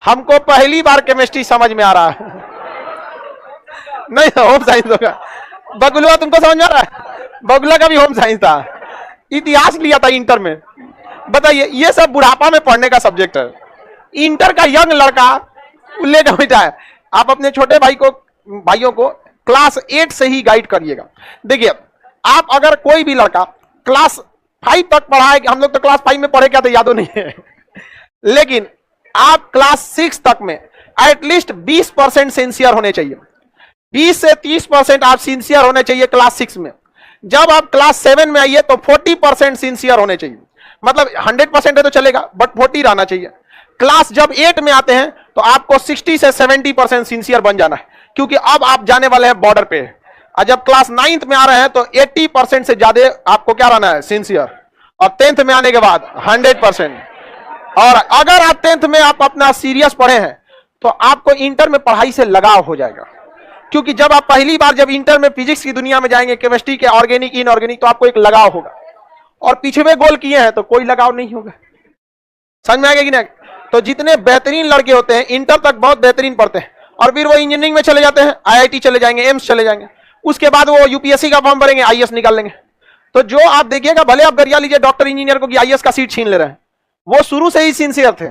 हमको पहली बार केमिस्ट्री समझ में आ रहा है। नहीं होम साइंस होगा। बगुला तुमको समझ में आ रहा है? बगुला का भी होम साइंस था, इतिहास लिया था इंटर में। बताइए, ये सब बुढ़ापा में पढ़ने का सब्जेक्ट है। इंटर का यंग लड़का लेकर बैठा है। आप अपने छोटे भाइयों को क्लास 8 से ही गाइड करिएगा। देखिए, आप अगर कोई भी लड़का क्लास 5 तक पढ़ा है, हम लोग तो क्लास 5 में पढ़े क्या थे यादों नहीं है, लेकिन आप क्लास 6 तक में एटलीस्ट 20% सिंसियर होने चाहिए। 20 से 30% आप सिंसियर होने चाहिए क्लास 6 में। जब आप क्लास 7 में आइए तो 40% सिंसियर होने चाहिए। मतलब 100% है तो चलेगा, बट 40 रहना चाहिए। क्लास जब 8 में आते हैं तो आपको 60 से 70% सिंसियर बन जाना है, क्योंकि अब आप जाने वाले हैं बॉर्डर पे। और जब क्लास 9th में आ रहे हैं तो 80% से ज्यादा आपको क्या रहना है, सिंसियर। और 10th में आने के बाद 100%। और अगर आप 10th में आप अपना सीरियस पढ़े हैं तो आपको इंटर में पढ़ाई से लगाव हो जाएगा। क्योंकि जब आप पहली बार जब इंटर में फिजिक्स की दुनिया में जाएंगे, केमिस्ट्री के ऑर्गेनिक इनऑर्गेनिक, तो आपको एक लगाव होगा। और पिछले गोल किए हैं तो कोई लगाव नहीं होगा। समझ में आएगा कि नहीं? तो जितने बेहतरीन लड़के होते हैं इंटर तक बहुत बेहतरीन पढ़ते हैं, और फिर वो इंजीनियरिंग में चले जाते हैं, आईआईटी चले जाएंगे, एम्स चले जाएंगे। उसके बाद वो यूपीएससी का फॉर्म भरेंगे, आईएएस निकाल लेंगे। तो जो आप देखिएगा, भले आप गरिया लीजिए डॉक्टर इंजीनियर को कि आईएएस का सीट छीन ले रहे हैं, वो शुरू से ही सिंसियर थे।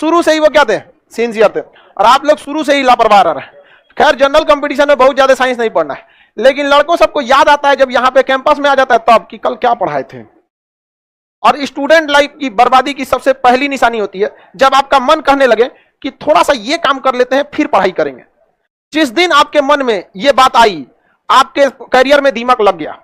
शुरू से ही वो क्या थे, सिंसियर थे। और आप लोग शुरू से ही लापरवाह रह रहे हैं। खैर, जनरल कंपटीशन में बहुत ज्यादा साइंस नहीं पढ़ना है, लेकिन लड़कों सबको याद आता है जब यहाँ पे कैंपस में आ जाता है तब कि कल क्या पढ़ाए थे। और स्टूडेंट लाइफ की बर्बादी की सबसे पहली निशानी होती है जब आपका मन कहने लगे कि थोड़ा सा ये काम कर लेते हैं फिर पढ़ाई करेंगे। जिस दिन आपके मन में ये बात आई, आपके करियर में दीमक लग गया,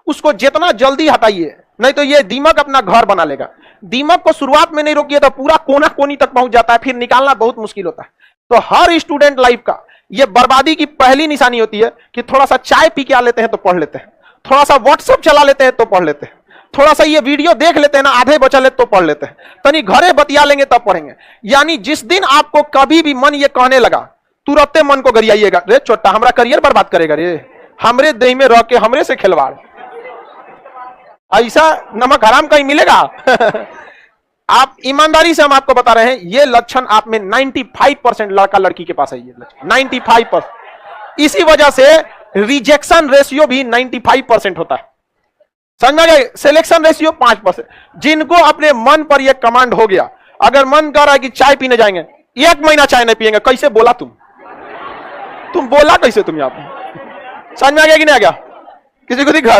उसको जितना जल्दी हटाइए, नहीं तो ये दीमक अपना घर बना लेगा। दीमक को शुरुआत में नहीं रोकिए तो पूरा कोना कोनी तक पहुंच जाता है, फिर निकालना बहुत मुश्किल होता है। तो हर स्टूडेंट लाइफ का ये बर्बादी की पहली निशानी होती है कि थोड़ा सा चाय पी के आ लेते हैं तो पढ़ लेते हैं, थोड़ा सा व्हाट्सएप चला लेते हैं तो पढ़ लेते हैं, थोड़ा सा ये वीडियो देख लेते हैं ना, आधे बचा ले तो पढ़ लेते हैं, तनी घरे बतिया लेंगे तब पढ़ेंगे। यानी जिस दिन आपको कभी भी मन ये कहने लगा, तुरंत मन को गरियाइएगा, रे छोटा हमारा करियर बर्बाद करेगा रे, हमरे देह में रह के हमरे से खिलवाड़, ऐसा नमक हराम कहीं मिलेगा? आप ईमानदारी से हम आपको बता रहे हैं, ये लक्षण आप में 95% लड़का लड़की के पास है। ये लक्षण 95%। इसी वजह से रिजेक्शन रेशियो भी 95% होता है। समझ में गए? Selection ratio 5%। जिनको अपने मन पर यह कमांड हो गया, अगर मन कर रहा है कि चाय पीने जाएंगे, 1 महीना चाय नहीं पिएंगे। कैसे बोला तुम बोला कैसे तुम यहाँ पे? समझ में आ गया कि नहीं आ गया? किसी को दिखा